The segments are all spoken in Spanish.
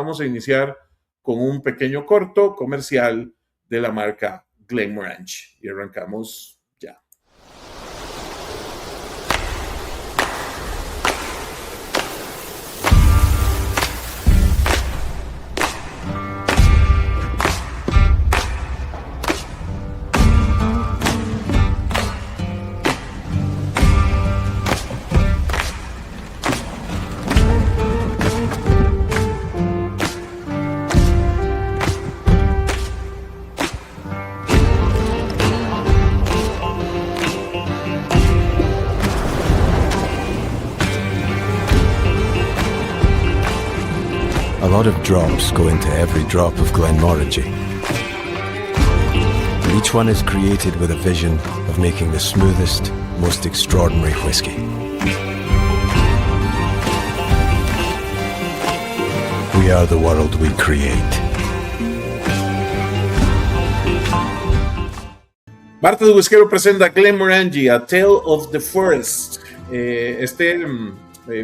vamos a iniciar con un pequeño corto comercial de la marca Glenmorangie y arrancamos ya. A lot of drops go into every drop of Glenmorangie. Each one is created with a vision of making the smoothest, most extraordinary whiskey. We are the world we create. Martes de Whiskero presenta Glenmorangie, A Tale of the Forest.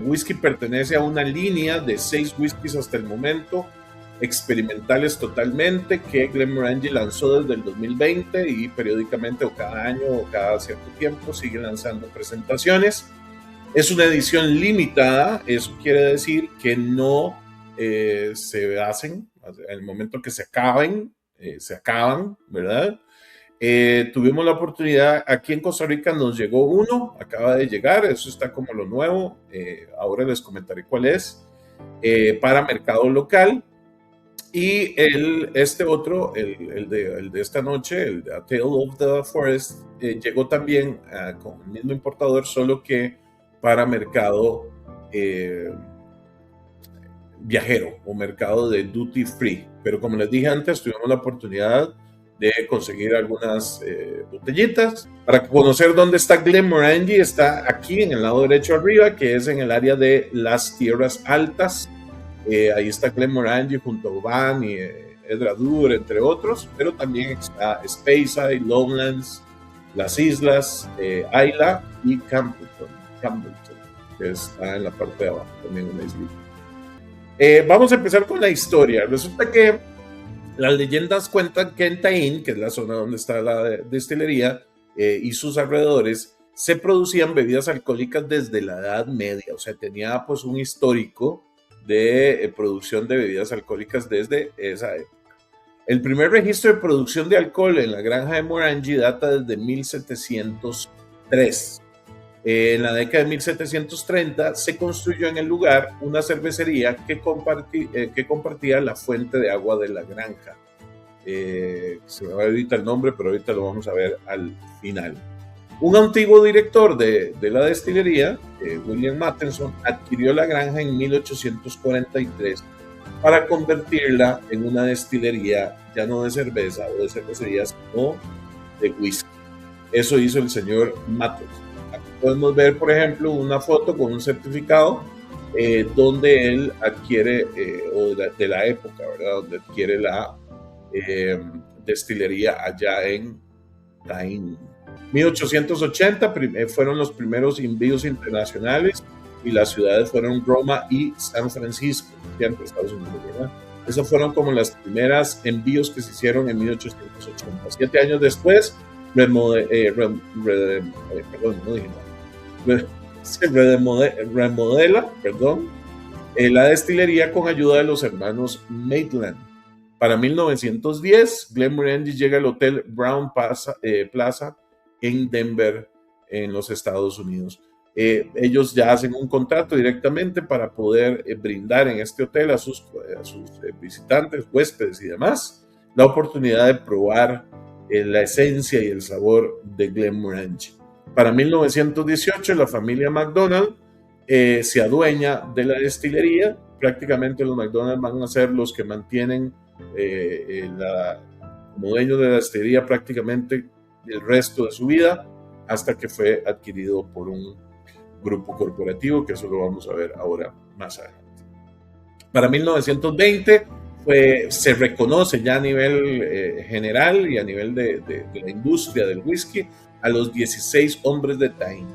Whisky pertenece a una línea de 6 whiskies hasta el momento, experimentales totalmente, que Glenmorangie lanzó desde el 2020 y periódicamente o cada año o cada cierto tiempo sigue lanzando presentaciones. Es una edición limitada, eso quiere decir que no se hacen, en el momento que se acaban, ¿verdad? Tuvimos la oportunidad, aquí en Costa Rica nos llegó uno, acaba de llegar, eso está como lo nuevo, ahora les comentaré cuál es, para mercado local. Y este otro, el de esta noche, el de A Tale of the Forest, llegó también con el mismo importador, solo que para mercado viajero o mercado de duty free. Pero como les dije antes, tuvimos la oportunidad de conseguir algunas botellitas. Para conocer dónde está Glenmorangie, está aquí en el lado derecho arriba, que es en el área de las Tierras Altas. Ahí está Glenmorangie junto a Oban y Edradour, entre otros, pero también está Speyside, Lowlands, las islas, Islay y Campbellton, que está en la parte de abajo, también una isla. Vamos a empezar con la historia. Resulta que las leyendas cuentan que en Taín, que es la zona donde está la destilería, y sus alrededores, se producían bebidas alcohólicas desde la Edad Media. O sea, tenía pues un histórico de producción de bebidas alcohólicas desde esa época. El primer registro de producción de alcohol en la granja de Morangie data desde 1703. En la década de 1730 se construyó en el lugar una cervecería que compartía la fuente de agua de la granja. Se me va ahorita el nombre, pero ahorita lo vamos a ver al final. Un antiguo director de la destilería, William Matheson, adquirió la granja en 1843 para convertirla en una destilería ya no de cerveza o de cervecería, sino de whisky. Eso hizo el señor Matheson. Aquí podemos ver, por ejemplo, una foto con un certificado donde él adquiere, o de la época, ¿verdad? Donde adquiere la destilería allá en Taín. 1880 fueron los primeros envíos internacionales y las ciudades fueron Roma y San Francisco, siempre Estados Unidos, ¿verdad? Esas fueron como las primeras envíos que se hicieron en 1880. 7 años después, se remodela la destilería con ayuda de los hermanos Maitland. Para 1910, Glenmorangie llega al Hotel Brown Plaza en Denver, en los Estados Unidos. Ellos ya hacen un contrato directamente para poder brindar en este hotel a sus visitantes, huéspedes y demás, la oportunidad de probar la esencia y el sabor de Glenmorangie. Para 1918, la familia McDonald se adueña de la destilería. Prácticamente los McDonald van a ser los que mantienen como dueños de la destilería prácticamente el resto de su vida, hasta que fue adquirido por un grupo corporativo, que eso lo vamos a ver ahora más adelante. Para 1920 se reconoce ya a nivel general y a nivel de la industria del whisky a los 16 hombres de Taín.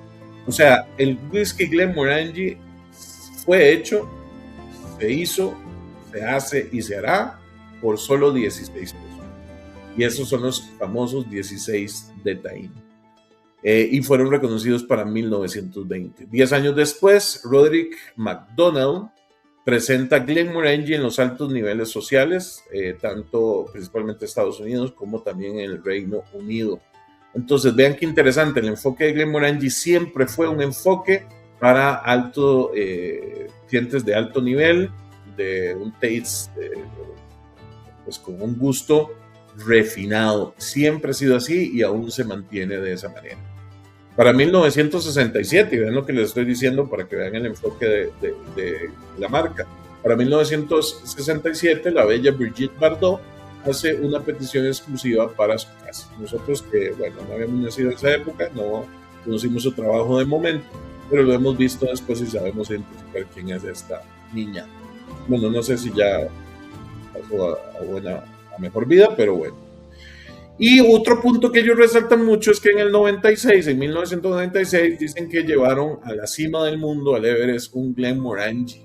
O sea, el whisky Glenmorangie fue hecho, se hizo, se se hace y se hará por solo 16 pesos. Y esos son los famosos 16 de Taíno. Y fueron reconocidos para 1920. 10 años después, Roderick MacDonald presenta Glenmorangie en los altos niveles sociales, tanto principalmente en Estados Unidos como también en el Reino Unido. Entonces, vean qué interesante, el enfoque de Glenmorangie siempre fue un enfoque para clientes de alto nivel, de un taste, pues con un gusto refinado. Siempre ha sido así y aún se mantiene de esa manera. Para 1967, y vean lo que les estoy diciendo para que vean el enfoque de la marca. Para 1967, la bella Brigitte Bardot hace una petición exclusiva para su casa. Nosotros que, bueno, no habíamos nacido en esa época, no conocimos su trabajo de momento, pero lo hemos visto después y sabemos identificar quién es esta niña. Bueno, no sé si ya pasó a mejor vida, pero bueno. Y otro punto que ellos resaltan mucho es que en 1996, dicen que llevaron a la cima del mundo, al Everest, un Glenmorangie.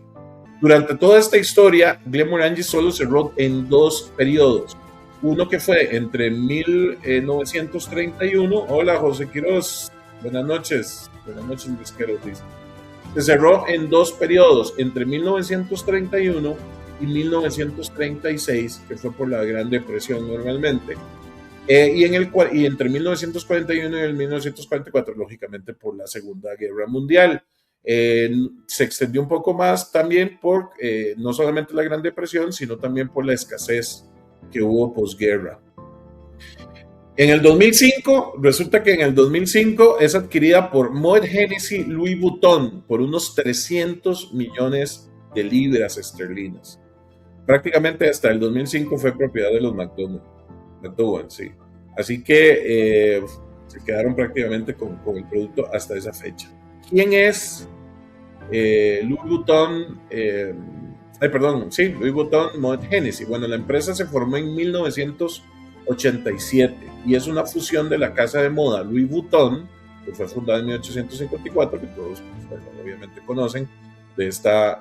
Durante toda esta historia, Glenmorangie solo cerró en 2 periodos. Uno que fue entre 1931, hola José Quiroz, buenas noches brisqueros, dice. Se cerró en 2 periodos, entre 1931 y 1936, que fue por la Gran Depresión normalmente. Y entre 1941 y el 1944, lógicamente por la Segunda Guerra Mundial. Se extendió un poco más también por no solamente la Gran Depresión, sino también por la escasez que hubo posguerra. En el 2005, resulta que en el 2005 es adquirida por Moet Hennessy Louis Vuitton por unos 300 millones de libras esterlinas. Prácticamente hasta el 2005 fue propiedad de los McDonald's, sí. Así que se quedaron prácticamente con el producto hasta esa fecha. ¿Quién es Louis Vuitton? Louis Vuitton Moet Hennessy. Bueno, la empresa se formó en 1987 y es una fusión de la casa de moda Louis Vuitton, que fue fundada en 1854, que todos obviamente conocen de esta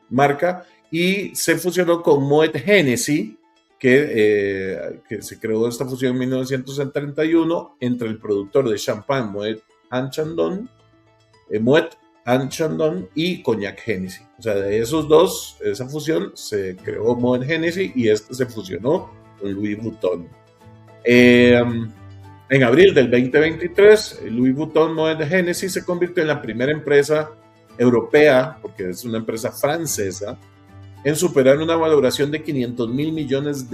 marca, y se fusionó con Moet Hennessy, que se creó esta fusión en 1931 entre el productor de champán Moet Chandon y Cognac Hennessy. O sea, de esos dos, esa fusión, se creó Moet Hennessy y se fusionó con Louis Vuitton. En abril del 2023, Louis Vuitton Moet Hennessy se convirtió en la primera empresa europea, porque es una empresa francesa, en superar una valoración de $500 mil millones.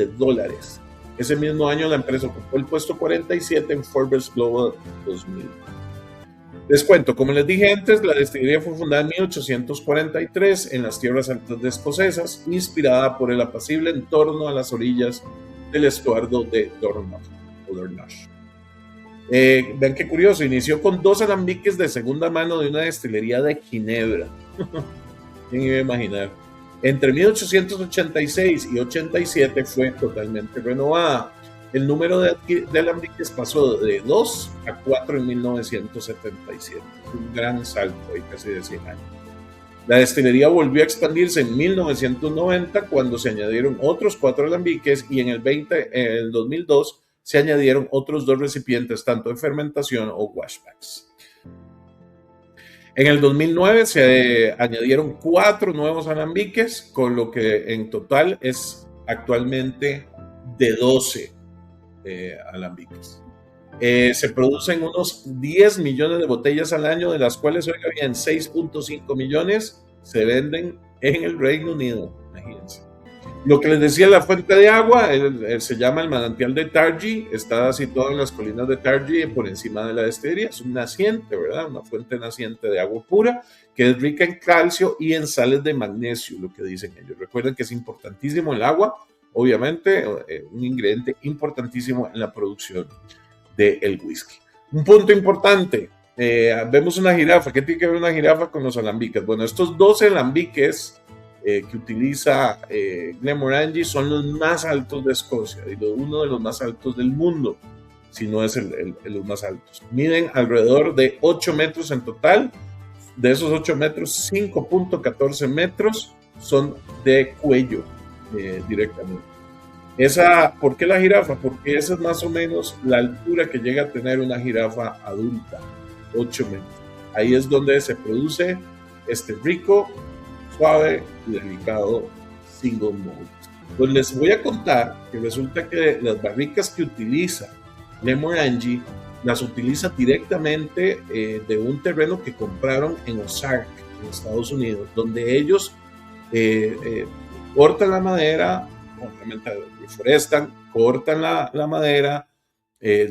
Ese mismo año la empresa ocupó el puesto 47 en Forbes Global 2000. Les cuento, como les dije antes, la destilería fue fundada en 1843 en las tierras altas de escocesas, inspirada por el apacible entorno a las orillas del estuario de Dornoch. Vean qué curioso, inició con 2 alambiques de segunda mano de una destilería de Ginebra. ¿Quién iba a imaginar? Entre 1886 y 87 fue totalmente renovada. El número de alambiques pasó de 2 a 4 en 1977. Un gran salto, hay casi de 100 años. La destilería volvió a expandirse en 1990 cuando se añadieron otros 4 alambiques y en el 2002 se añadieron otros 2 recipientes, tanto de fermentación o washbacks. En el 2009 se añadieron 4 nuevos alambiques, con lo que en total es actualmente de 12 alambiques. Se producen unos 10 millones de botellas al año, de las cuales, oiga bien, 6.5 millones se venden en el Reino Unido, imagínense. Lo que les decía, la fuente de agua se llama el manantial de Targhee, está situado en las colinas de Targhee, por encima de la destilería. Es un naciente, ¿verdad? Una fuente naciente de agua pura, que es rica en calcio y en sales de magnesio, lo que dicen ellos. Recuerden que es importantísimo el agua, obviamente, un ingrediente importantísimo en la producción del whisky. Un punto importante, vemos una jirafa. ¿Qué tiene que ver una jirafa con los alambiques? Bueno, estos 12 alambiques que utiliza Glenmorangie son los más altos de Escocia y uno de los más altos del mundo, si no es los más altos. Miden alrededor de 8 metros en total. De esos 8 metros, 5.14 metros son de cuello directamente. ¿Por qué la jirafa? Porque esa es más o menos la altura que llega a tener una jirafa adulta, 8 metros. Ahí es donde se produce este rico, suave y delicado single malt. Pues les voy a contar que resulta que las barricas que utiliza Glenmorangie las utiliza directamente de un terreno que compraron en Ozark, en Estados Unidos, donde ellos cortan la madera, obviamente deforestan, cortan la madera,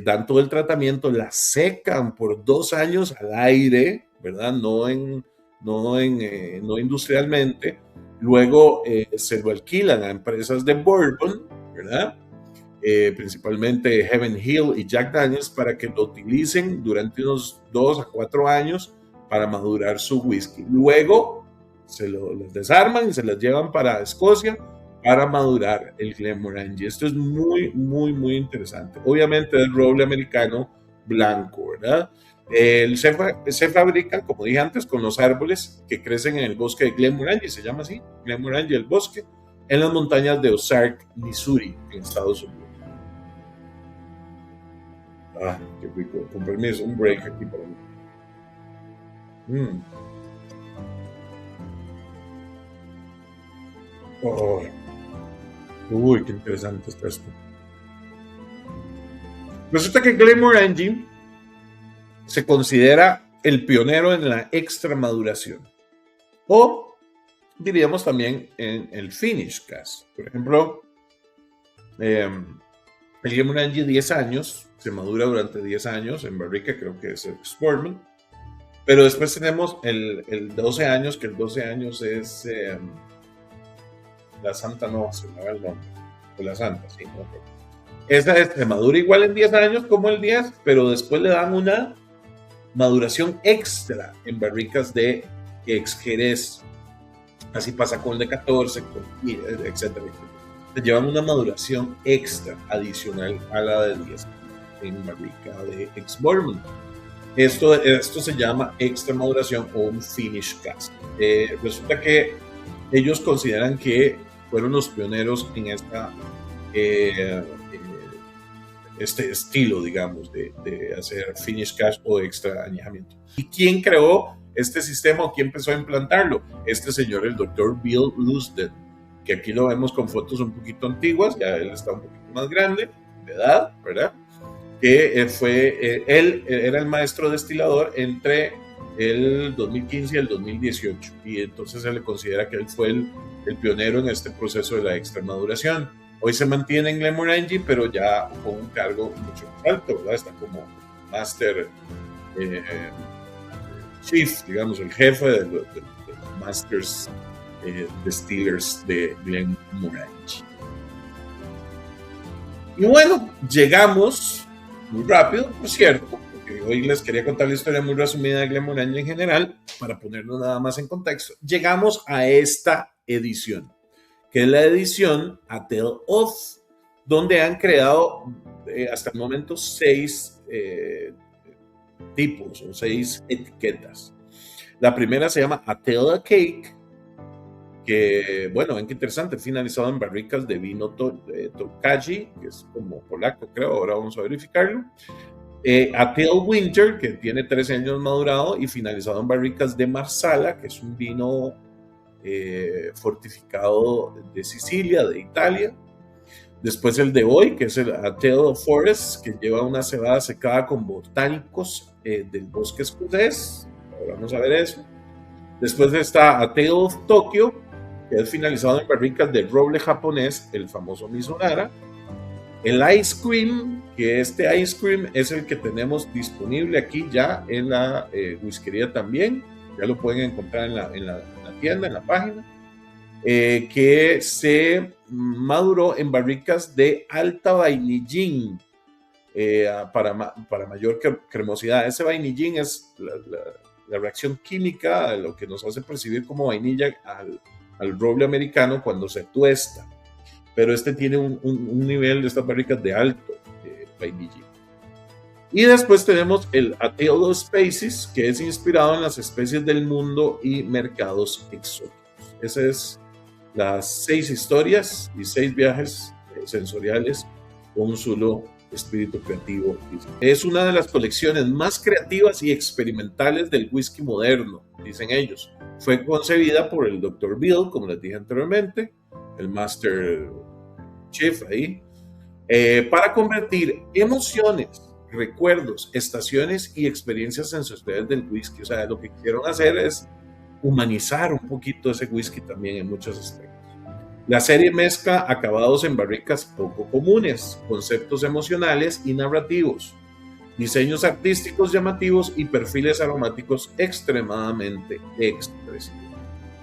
dan todo el tratamiento, la secan por 2 años al aire, ¿verdad? No industrialmente. Luego se lo alquilan a empresas de bourbon, ¿verdad? Principalmente Heaven Hill y Jack Daniels, para que lo utilicen durante unos 2 a 4 años para madurar su whisky. Luego los desarman y se los llevan para Escocia para madurar el Glenmorangie. Esto es muy, muy, muy interesante. Obviamente es roble americano blanco, ¿verdad? Se fabrican, como dije antes, con los árboles que crecen en el bosque de Glenmorangie, se llama así, Glenmorangie el bosque, en las montañas de Ozark, Missouri, en Estados Unidos. Ah, qué rico. Con permiso, un break aquí para mí. Oh. Uy, qué interesante está esto. Resulta que Glenmorangie se considera el pionero en la extramaduración, o diríamos también en el finish cask. Por ejemplo, el Glenmorangie 10 años, se madura durante 10 años en barrica, creo que es el Sportman, pero después tenemos el 12 años, que el 12 años es la Santa, no, se me va el nombre, o la Santa, sí, no. Esa se madura igual en 10 años como el 10, pero después le dan una maduración extra en barricas de ex Jerez. Así pasa con el de 14, etcétera. Se llevan una maduración extra adicional a la de 10 en barrica de ex bourbon. Esto se llama extra maduración o un finish cask. Resulta que ellos consideran que fueron los pioneros en este estilo, digamos, de hacer finish cask o extra añejamiento. ¿Y quién creó este sistema o quién empezó a implantarlo? Este señor, el doctor Bill Lusden, que aquí lo vemos con fotos un poquito antiguas, ya él está un poquito más grande de edad, ¿verdad? Que él era el maestro destilador entre el 2015 y el 2018, y entonces se le considera que él fue el pionero en este proceso de la extramaduración. Hoy se mantiene en Glenmorangie, pero ya con un cargo mucho más alto, ¿verdad? Está como Master Chief, digamos, el jefe de los Masters Distillers de Glenmorangie. Y bueno, llegamos muy rápido, por cierto, porque hoy les quería contar la historia muy resumida de Glenmorangie en general, para ponernos nada más en contexto. Llegamos a esta edición, que es la edición A Tale of, donde han creado hasta el momento 6 tipos o 6 etiquetas. La primera se llama A Tale of Cake, que, bueno, ven qué interesante, finalizado en barricas de vino Tokaji, que es como polaco, creo, ahora vamos a verificarlo. A Tale Winter, que tiene 13 años madurado y finalizado en barricas de Marsala, que es un vino fortificado de Sicilia, de Italia. Después el de hoy, que es el A Tale of Forest, que lleva una cebada secada con botánicos del bosque escocés. Ahora vamos a ver eso. Después está A Tale of Tokyo, que es finalizado en barricas de roble japonés, el famoso Mizunara. El Ice Cream, que este Ice Cream es el que tenemos disponible aquí ya en la whiskería también. Ya lo pueden encontrar en la tienda, en la página. Que se maduró en barricas de alta vainillín para mayor cremosidad. Ese vainillín es la reacción química, lo que nos hace percibir como vainilla al roble americano cuando se tuesta, pero este tiene un nivel de estas barricas de alto vainillín. Y después tenemos el A Tale of Species, que es inspirado en las especies del mundo y mercados exóticos. Ese es las 6 historias y 6 viajes sensoriales con un solo espíritu creativo. Es una de las colecciones más creativas y experimentales del whisky moderno, dicen ellos. Fue concebida por el Dr. Bill, como les dije anteriormente, el Master Chief ahí, para convertir emociones, recuerdos, estaciones y experiencias sensoriales del whisky. O sea, lo que quisieron hacer es humanizar un poquito ese whisky también en muchos aspectos. La serie mezcla acabados en barricas poco comunes, conceptos emocionales y narrativos, diseños artísticos llamativos y perfiles aromáticos extremadamente expresivos.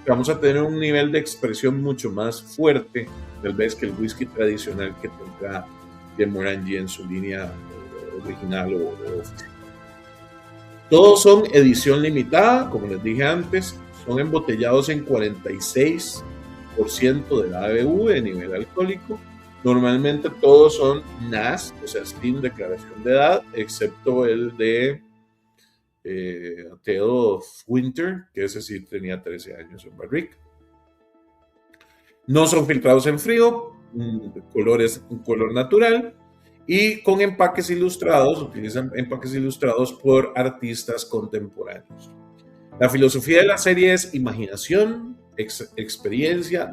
Vamos a tener un nivel de expresión mucho más fuerte, tal vez, que el whisky tradicional que tendrá Glenmorangie en su línea original o oficial. Todos son edición limitada, como les dije antes, son embotellados en 46% de la ABV de nivel alcohólico. Normalmente todos son NAS, o sea, sin declaración de edad, excepto el de A Tale of Winter, que ese sí tenía 13 años en barrica. No son filtrados en frío, color es un color natural y con empaques ilustrados, utilizan empaques ilustrados por artistas contemporáneos. La filosofía de la serie es imaginación, experiencia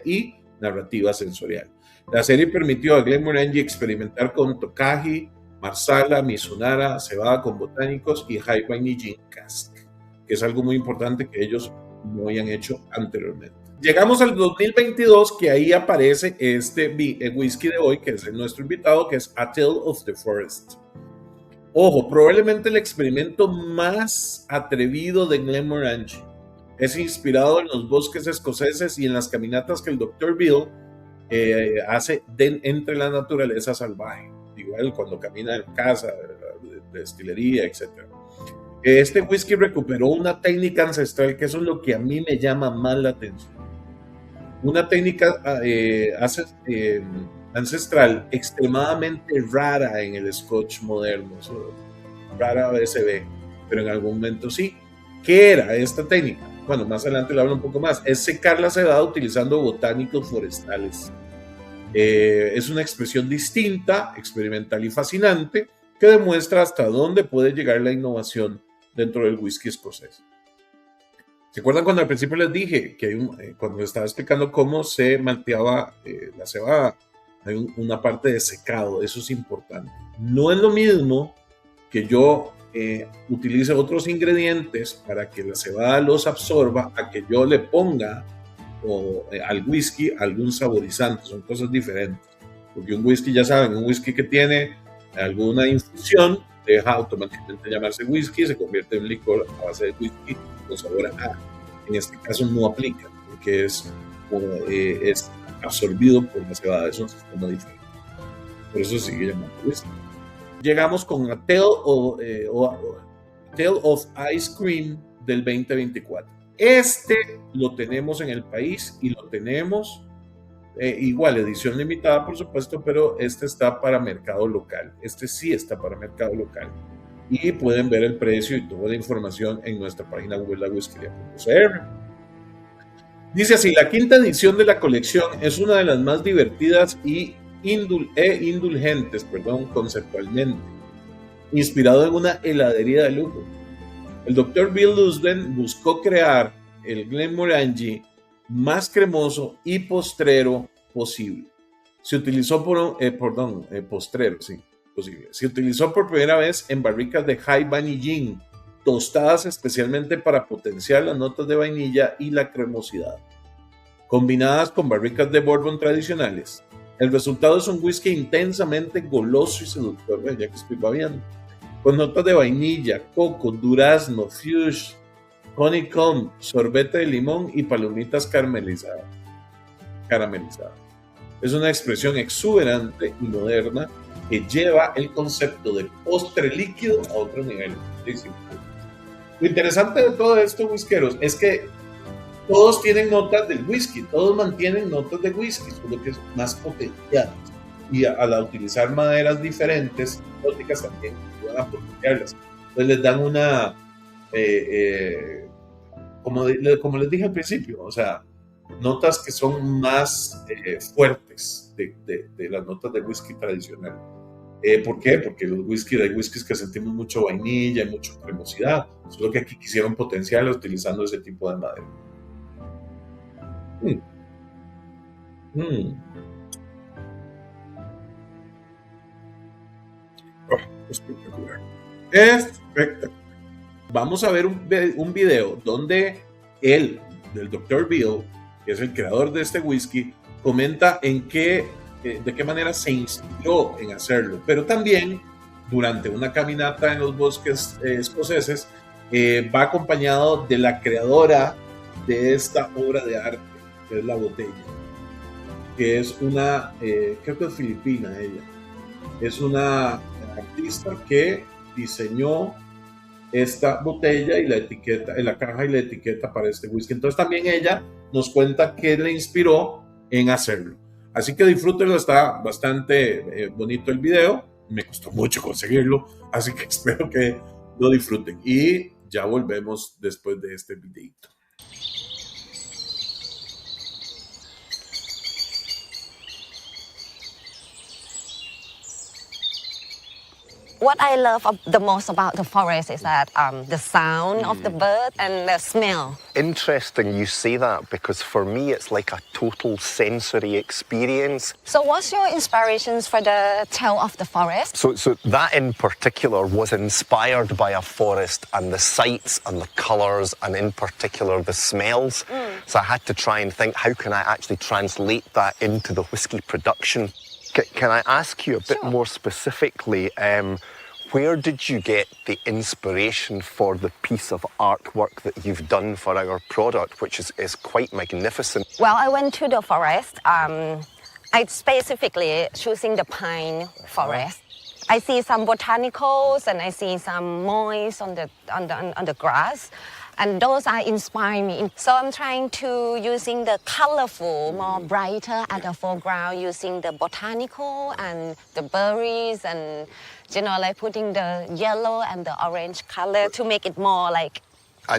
y narrativa sensorial. La serie permitió a Glenmorangie experimentar con Tokaji, Marsala, Mizunara, cebada con botánicos y High Vanilla Cask, que es algo muy importante que ellos no habían hecho anteriormente. Llegamos al 2022, que ahí aparece este whisky de hoy, que es nuestro invitado, que es A Tale of the Forest. Ojo, probablemente el experimento más atrevido de Glenmorangie. Es inspirado en los bosques escoceses y en las caminatas que el Dr. Bill hace entre la naturaleza salvaje. Igual cuando camina en casa, de destilería, etc. Este whisky recuperó una técnica ancestral, que eso es lo que a mí me llama más la atención. Una técnica ancestral extremadamente rara en el Scotch moderno. Rara vez se ve, pero en algún momento sí. ¿Qué era esta técnica? Bueno, más adelante le hablo un poco más. Es secar la cebada utilizando botánicos forestales. Es una expresión distinta, experimental y fascinante, que demuestra hasta dónde puede llegar la innovación dentro del whisky escocés. ¿Se acuerdan cuando al principio les dije que cuando estaba explicando cómo se malteaba la cebada? Hay una parte de secado, eso es importante. No es lo mismo que yo utilice otros ingredientes para que la cebada los absorba a que yo le ponga al whisky algún saborizante. Son cosas diferentes, porque un whisky, ya saben, un whisky que tiene alguna infusión deja automáticamente llamarse whisky, se convierte en licor a base de whisky con sabor a. En este caso no aplica, porque es absorbido por la cebada, es un sistema diferente, por eso se sigue llamando whisky. Llegamos con A Tale of Ice Cream del 2024. Este lo tenemos en el país y lo tenemos igual, edición limitada por supuesto, pero este está para mercado local. Este sí está para mercado local. Y pueden ver el precio y toda la información en nuestra página web, lawhiskeria.cr. Dice así: la quinta edición de la colección es una de las más divertidas y indulgentes, conceptualmente, inspirado en una heladería de lujo. El Dr. Bill Lusden buscó crear el Glenmorangie más cremoso y postrero posible. Se utilizó Se utilizó por primera vez en barricas de High Vanilla, tostadas especialmente para potenciar las notas de vainilla y la cremosidad. Combinadas con barricas de bourbon tradicionales, el resultado es un whisky intensamente goloso y seductor, ya que estoy babeando, con notas de vainilla, coco, durazno, fuchsia, honeycomb, sorbete de limón y palomitas caramelizadas. Es una expresión exuberante y moderna que lleva el concepto del postre líquido a otro nivel. Lo interesante de todo esto, whiskeros, es que todos tienen notas del whisky, todos mantienen notas de whisky, solo que es más potenciadas. Y al utilizar maderas diferentes, exóticas también ayudan a potenciarlas. Entonces les dan una, como les dije al principio, o sea, notas que son más fuertes de las notas de whisky tradicional. ¿Por qué? Porque hay whiskies que sentimos mucho vainilla y mucha cremosidad. Solo que aquí quisieron potenciarlo utilizando ese tipo de madera. Mm. Mm. Oh, espectacular. Espectacular. Vamos a ver un video donde él, del Dr. Bill, que es el creador de este whisky, comenta de qué manera se inspiró en hacerlo, pero también durante una caminata en los bosques escoceses va acompañado de la creadora de esta obra de arte, que es la botella, que es una, creo que es filipina ella, es una artista que diseñó esta botella y la etiqueta, en la caja y la etiqueta para este whisky. Entonces también ella nos cuenta qué le inspiró en hacerlo. Así que disfrútenlo, está bastante bonito el video. Me costó mucho conseguirlo, así que espero que lo disfruten. Y ya volvemos después de este videito. What I love the most about the forest is that the sound of the bird and the smell. Interesting you say that, because for me it's like a total sensory experience. So what's your inspirations for the tale of the forest? So that in particular was inspired by a forest and the sights and the colours and in particular the smells. So I had to try and think, how can I actually translate that into the whisky production? Can I ask you a bit more specifically, where did you get the inspiration for the piece of artwork that you've done for our product, which is quite magnificent? Well, I went to the forest. I specifically choosing the pine forest. I see some botanicals and I see some moss on the grass. And those are inspire me. So I'm trying to using the colorful, more brighter at the foreground, using the botanical and the berries and, you know, like putting the yellow and the orange color to make it more like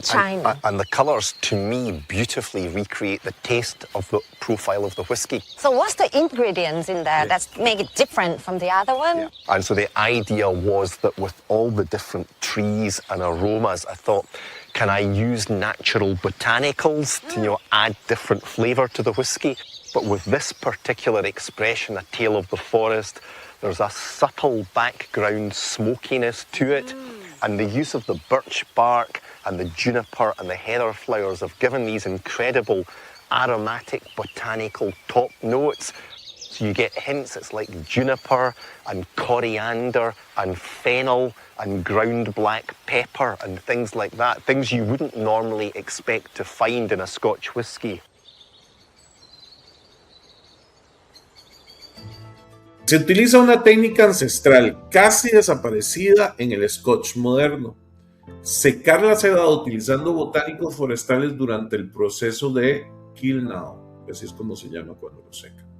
shiny. And the colours, to me, beautifully recreate the taste of the profile of the whisky. So what's the ingredients in there that make it different from the other one? Yeah. And so the idea was that with all the different trees and aromas, I thought, can I use natural botanicals to add different flavour to the whisky? But with this particular expression, A Tale of the Forest, there's a subtle background smokiness to it. And the use of the birch bark and the juniper and the heather flowers have given these incredible aromatic botanical top notes. So you get hints, it's like juniper and coriander and fennel and ground black pepper and things like that. Things you wouldn't normally expect to find in a Scotch whisky. Se utiliza una técnica ancestral casi desaparecida en el Scotch moderno: secar la cebada utilizando botánicos forestales durante el proceso de kiln-out, así es como se llama cuando lo secan.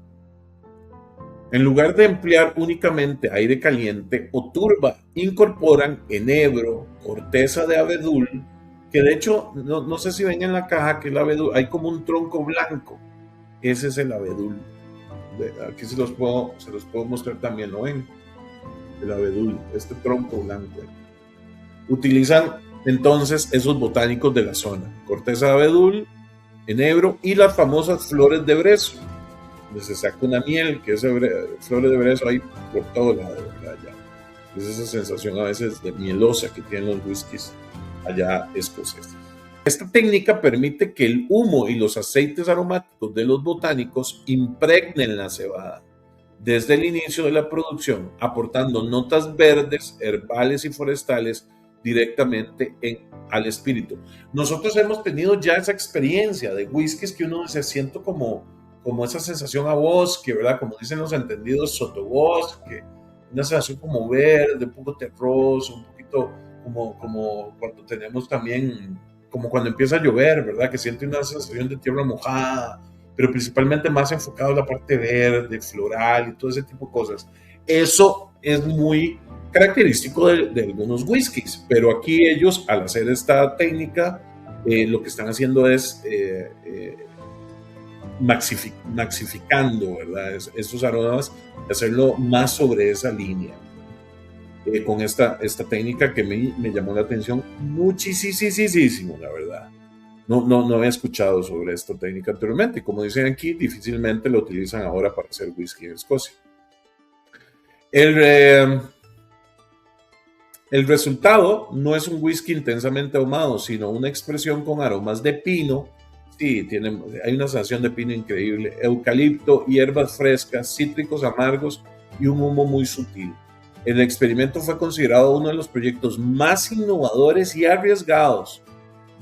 En lugar de emplear únicamente aire caliente o turba, incorporan enebro, corteza de abedul, que de hecho, no sé si ven en la caja que el abedul, hay como un tronco blanco, ese es el abedul. Aquí se los puedo mostrar también, ¿lo ven? El abedul, este tronco blanco. Utilizan entonces esos botánicos de la zona: corteza de abedul, enebro y las famosas flores de brezo, donde se saca una miel, que es flores de brezo hay por todo lado, ¿verdad? Es esa sensación a veces de mielosa que tienen los whiskies allá escoceses. Esta técnica permite que el humo y los aceites aromáticos de los botánicos impregnen la cebada desde el inicio de la producción, aportando notas verdes, herbales y forestales directamente al espíritu. Nosotros hemos tenido ya esa experiencia de whiskies que uno se siente como esa sensación a bosque, ¿verdad? Como dicen los entendidos, sotobosque, una sensación como verde, un poco terroso, un poquito como cuando tenemos también, como cuando empieza a llover, ¿verdad? Que siente una sensación de tierra mojada, pero principalmente más enfocado en la parte verde, floral y todo ese tipo de cosas. Eso es muy característico de algunos whiskies, pero aquí ellos, al hacer esta técnica, lo que están haciendo es maxificando, ¿verdad? Estos aromas, hacerlo más sobre esa línea. Con esta técnica que me llamó la atención muchísimo, la verdad. No había escuchado sobre esta técnica anteriormente. Como dicen aquí, difícilmente lo utilizan ahora para hacer whisky en Escocia. El resultado no es un whisky intensamente ahumado, sino una expresión con aromas de pino. Sí, hay una sensación de pino increíble, eucalipto, hierbas frescas, cítricos amargos y un humo muy sutil. El experimento fue considerado uno de los proyectos más innovadores y arriesgados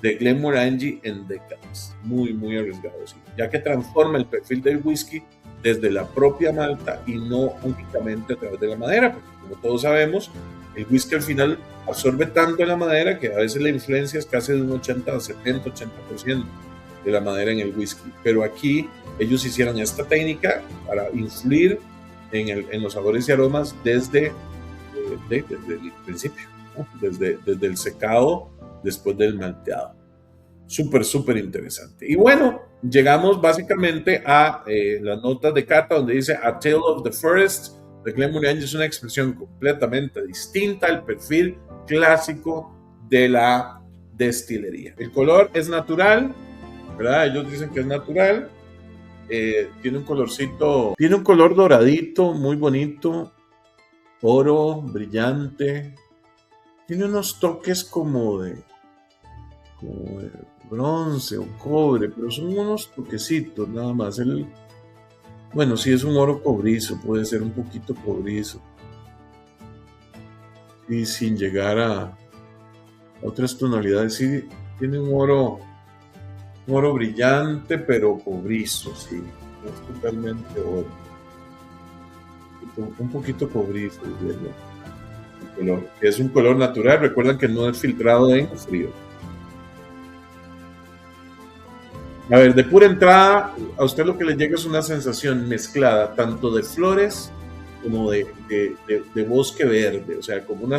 de Glenmorangie en décadas. Muy arriesgado, sí, ya que transforma el perfil del whisky desde la propia malta y no únicamente a través de la madera, porque como todos sabemos, el whisky al final absorbe tanto la madera que a veces la influencia es casi de un 80, 70, 80% de la madera en el whisky. Pero aquí ellos hicieron esta técnica para influir en los sabores y aromas desde el principio, ¿no? desde el secado, después del malteado. Súper interesante. Y bueno, llegamos básicamente a las notas de cata donde dice A Tale of the Forest de Glenmorangie. Es una expresión completamente distinta al perfil clásico de la destilería. El color es natural, ¿verdad? Ellos dicen que es natural. Tiene un color doradito, muy bonito, oro, brillante. Tiene unos toques como de bronce o cobre, pero son unos toquecitos nada más. Bueno, sí es un oro cobrizo, puede ser un poquito cobrizo. Y sin llegar a otras tonalidades, sí tiene un oro brillante, pero cobrizo, sí. No es totalmente oro. Un poquito cobrizo, el color, que es un color natural. Recuerden que no es filtrado en frío. A ver, de pura entrada, a usted lo que le llega es una sensación mezclada, tanto de flores como de bosque verde, o sea, como una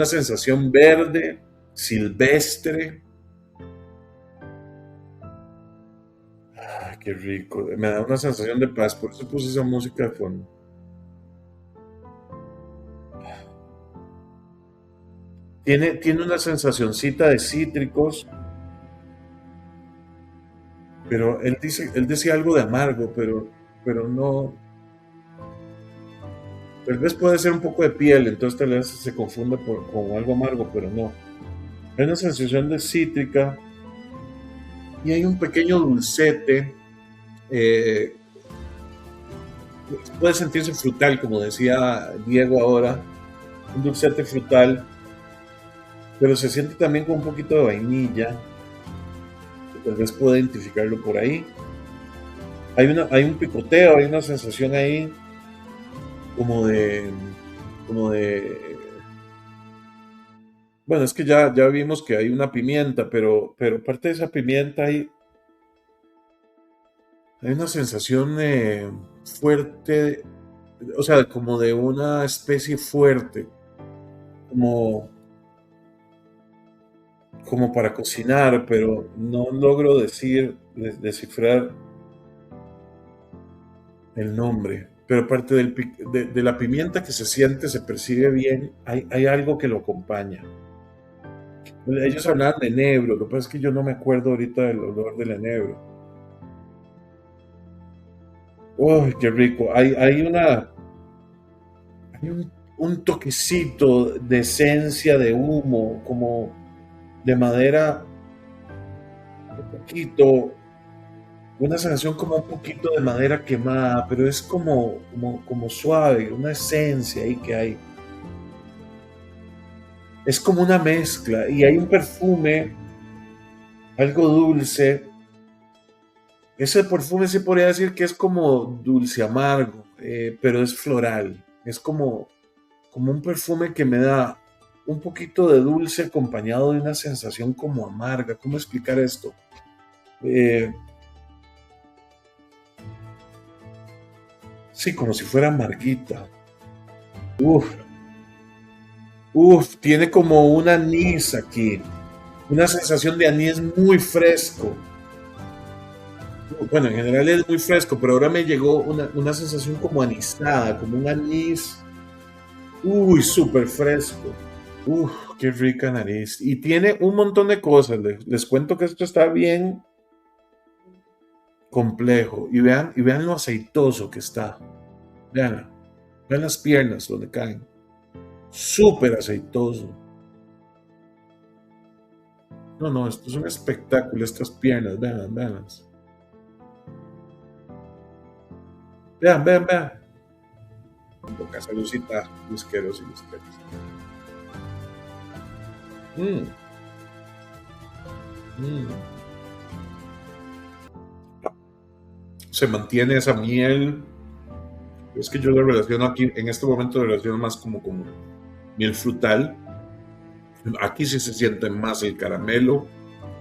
sensación verde, silvestre. Ay, qué rico, me da una sensación de paz, por eso puse esa música de fondo. Tiene una sensacioncita de cítricos, pero él decía algo de amargo, pero no. Tal vez puede ser un poco de piel, entonces tal vez se confunde con algo amargo, pero no. Hay una sensación de cítrica y hay un pequeño dulcete. Puede sentirse frutal, como decía Diego ahora, un dulcete frutal, pero se siente también con un poquito de vainilla. Tal vez pueda identificarlo por ahí. Hay un picoteo, hay una sensación ahí como de bueno, es que ya vimos que hay una pimienta, pero aparte de esa pimienta hay una sensación fuerte, o sea, como de una especie fuerte, como para cocinar, pero no logro descifrar el nombre. Pero aparte de la pimienta que se siente, se percibe bien, hay algo que lo acompaña. Ellos hablaban de enebro, lo que pasa es que yo no me acuerdo ahorita del olor del enebro. ¡Uy, qué rico! Hay un toquecito de esencia de humo, como de madera, un poquito, una sensación como un poquito de madera quemada, pero es como suave, una esencia ahí que hay. Es como una mezcla y hay un perfume, algo dulce. Ese perfume se podría decir que es como dulce amargo, pero es floral. Es como un perfume que me da un poquito de dulce acompañado de una sensación como amarga. ¿Cómo explicar esto? Sí, como si fuera amarguita. Tiene como un anís aquí. Una sensación de anís muy fresco. Bueno, en general es muy fresco, pero ahora me llegó una sensación como anisada, como un anís. Uy, súper fresco. Uf, qué rica nariz. Y tiene un montón de cosas. Les cuento que esto está bien complejo. Y vean lo aceitoso que está. Vean, vean las piernas donde caen. Súper aceitoso. No, no, esto es un espectáculo, estas piernas. Vean, veanlas. Vean, vean, vean. Boca salucita, whiskeros y whiskeros. Mm, mm. Se mantiene esa miel. Es que yo lo relaciono aquí, en este momento lo relaciono más como con miel frutal. Aquí sí se siente más el caramelo,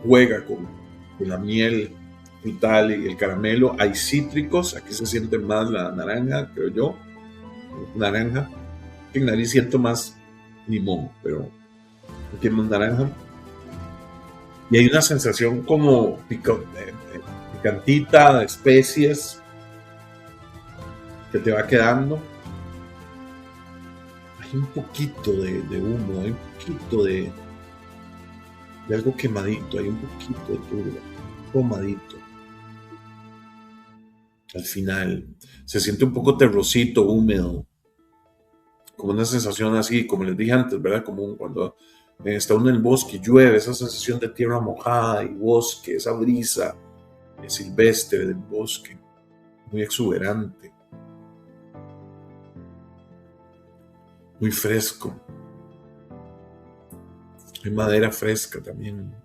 juega con la miel frutal y el caramelo. Hay cítricos, aquí se siente más la naranja, creo yo. Naranja. En nariz siento más limón, pero aquí más naranja. Y hay una sensación como picantita, de especies que te va quedando. Hay un poquito de humo, hay un poquito de algo quemadito, hay un poquito de turba, quemadito. Al final se siente un poco terrosito, húmedo, como una sensación así, como les dije antes, ¿verdad? Como cuando está uno en el bosque y llueve, esa sensación de tierra mojada y bosque, esa brisa silvestre del bosque, muy exuberante, muy fresco. Hay madera fresca también.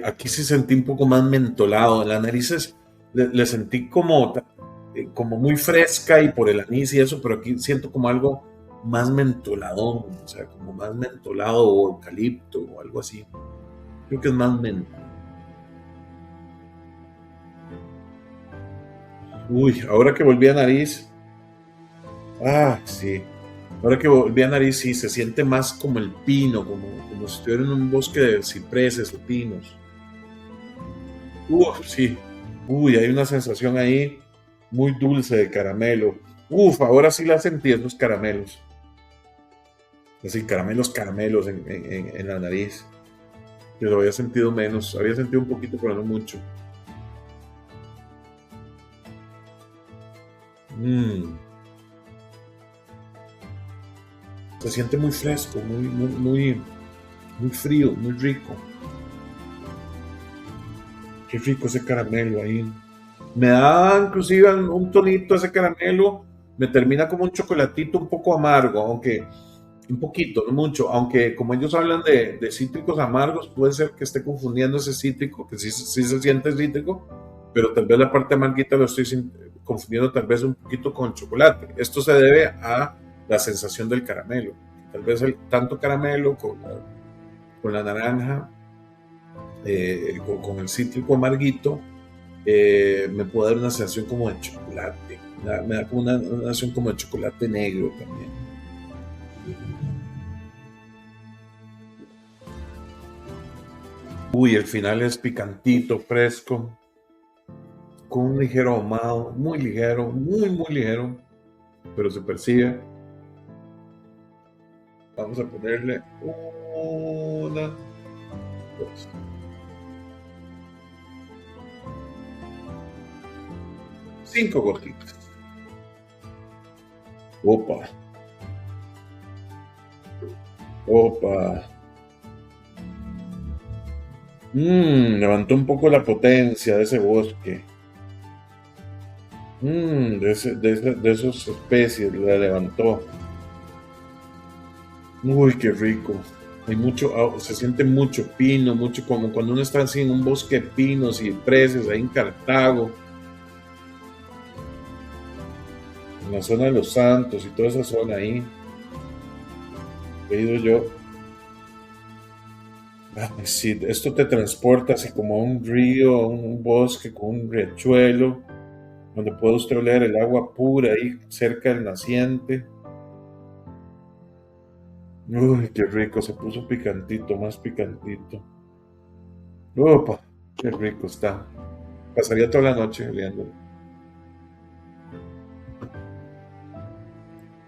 Aquí sí sentí un poco más mentolado. En las narices le sentí como muy fresca y por el anís y eso, pero aquí siento como algo más mentoladón, o sea, como más mentolado o eucalipto o algo así. Creo que es más mento. Uy, ahora que volví a nariz. Ah, sí. Ahora que volví a nariz, sí, se siente más como el pino, como si estuviera en un bosque de cipreses o pinos. Uf, sí. Uy, hay una sensación ahí muy dulce de caramelo. Uf, ahora sí la sentí esos caramelos. Así, caramelos en la nariz. Yo lo había sentido menos, había sentido un poquito, pero no mucho. Mm. Se siente muy fresco, muy frío, muy rico. Qué rico ese caramelo ahí. Me da inclusive un tonito ese caramelo. Me termina como un chocolatito un poco amargo, aunque un poquito, no mucho. Aunque como ellos hablan de cítricos amargos, puede ser que esté confundiendo ese cítrico, que sí se siente cítrico, pero tal vez la parte amarguita lo estoy confundiendo tal vez un poquito con el chocolate. Esto se debe a la sensación del caramelo. Tal vez tanto caramelo con la naranja, con el cítrico amarguito, me puede dar una sensación como de chocolate. Me da como una sensación como de chocolate negro también. Uy, el final es picantito, fresco, con un ligero ahumado, muy ligero, muy ligero, pero se percibe. Vamos a ponerle una, dos. Cinco gotitas. Opa. Opa. Levantó un poco la potencia de ese bosque. De esas especies la levantó. Uy, qué rico. Hay mucho, se siente mucho pino, mucho como cuando uno está así en un bosque de pinos y cipreses ahí en Cartago, en la zona de Los Santos y toda esa zona ahí. He ido yo. Sí, esto te transporta así como a un río, a un bosque con un riachuelo, donde puede usted oler el agua pura ahí cerca del naciente. Uy, qué rico, se puso picantito, más picantito. Opa, qué rico está. Pasaría toda la noche oliéndolo.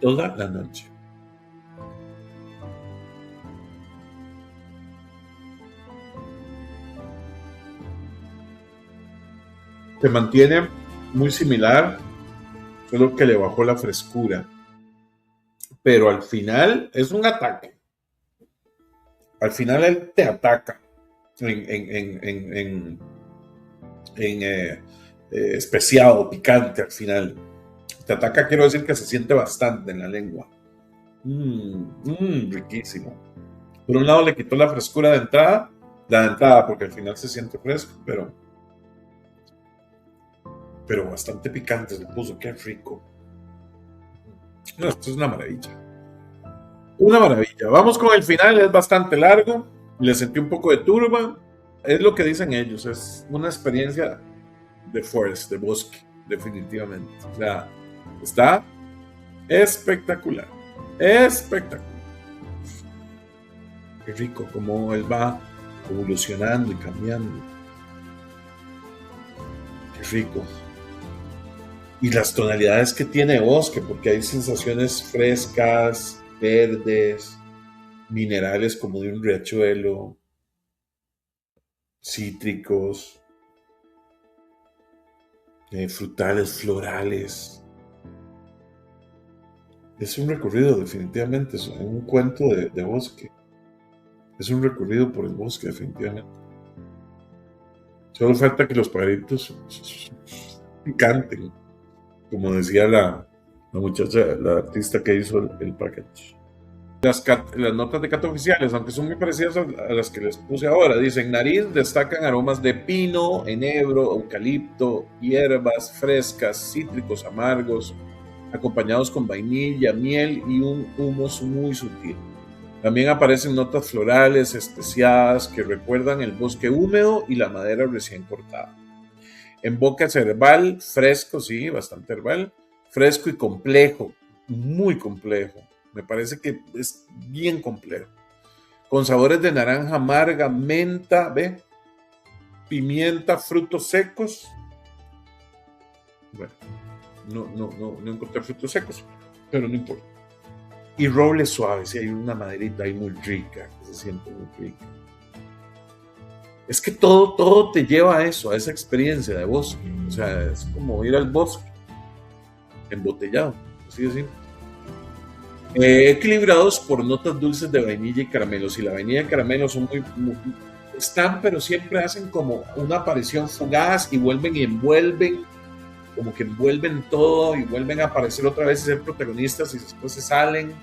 Toda la noche. Se mantiene muy similar, solo que le bajó la frescura. Pero al final es un ataque. Al final él te ataca en especiado, picante al final. Te ataca, quiero decir que se siente bastante en la lengua. Riquísimo. Por un lado le quitó la frescura de entrada, porque al final se siente fresco, pero bastante picante se puso, qué rico. No, esto es una maravilla. Una maravilla. Vamos con el final, es bastante largo. Le sentí un poco de turba. Es lo que dicen ellos, es una experiencia de forest, de bosque, definitivamente. O sea, está espectacular. Espectacular. Qué rico cómo él va evolucionando y cambiando. Qué rico. Y las tonalidades que tiene bosque, porque hay sensaciones frescas, verdes, minerales como de un riachuelo, cítricos, frutales, florales. Es un recorrido, definitivamente, es un cuento de bosque. Es un recorrido por el bosque, definitivamente. Solo falta que los pajaritos canten, como decía la muchacha, la artista que hizo el package. Las notas de cata oficiales, aunque son muy parecidas a las que les puse ahora, dicen: nariz, destacan aromas de pino, enebro, eucalipto, hierbas frescas, cítricos amargos, acompañados con vainilla, miel y un humus muy sutil. También aparecen notas florales especiadas que recuerdan el bosque húmedo y la madera recién cortada. En boca es herbal, fresco, sí, bastante herbal, fresco y complejo, muy complejo. Me parece que es bien complejo. Con sabores de naranja amarga, menta, pimienta, frutos secos. Bueno, no encontré frutos secos, pero no importa. Y roble suave, si hay una maderita ahí muy rica, que se siente muy rica. Es que todo te lleva a eso, a esa experiencia de bosque. O sea, es como ir al bosque embotellado, así de simple. Equilibrados por notas dulces de vainilla y caramelos. Y la vainilla y caramelos son están, pero siempre hacen como una aparición fugaz y vuelven y envuelven, como que envuelven todo y vuelven a aparecer otra vez y ser protagonistas y después se salen.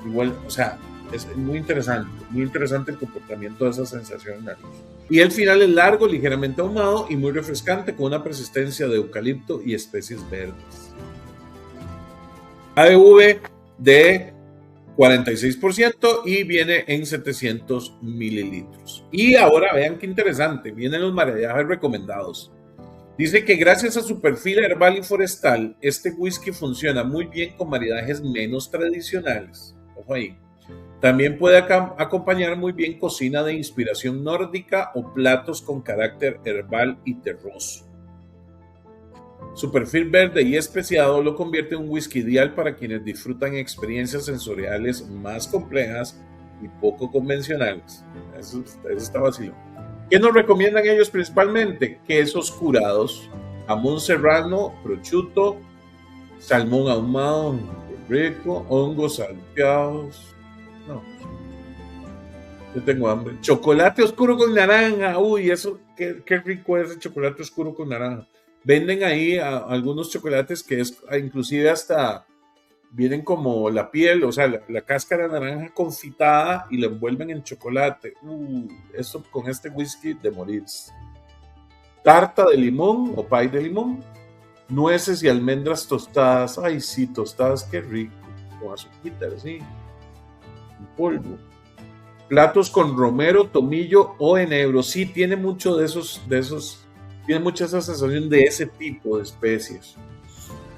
Igual, o sea, es muy interesante el comportamiento de esa sensación en la nariz. Y el final es largo, ligeramente ahumado y muy refrescante, con una persistencia de eucalipto y especies verdes. ABV de 46% y viene en 700 mililitros. Y ahora vean qué interesante, vienen los maridajes recomendados. Dice que gracias a su perfil herbal y forestal, este whisky funciona muy bien con maridajes menos tradicionales. Ojo ahí. También puede acompañar muy bien cocina de inspiración nórdica o platos con carácter herbal y terroso. Su perfil verde y especiado lo convierte en un whisky ideal para quienes disfrutan experiencias sensoriales más complejas y poco convencionales. Eso está vacilón. ¿Qué nos recomiendan ellos principalmente? Quesos curados, jamón serrano, prosciutto, salmón ahumado, rico, hongos salteados. No, yo tengo hambre. Chocolate oscuro con naranja. Uy, eso, qué rico es el chocolate oscuro con naranja. Venden ahí algunos chocolates que es inclusive hasta vienen como la piel, o sea, la cáscara de naranja confitada y la envuelven en chocolate. Eso con este whisky de morirse. Tarta de limón o pie de limón. Nueces y almendras tostadas. Ay, sí, tostadas, qué rico. Con azuquita, sí. En polvo. Platos con romero, tomillo o enebro. Sí, tiene mucho de esos. Tiene mucha esa sensación de ese tipo de especies.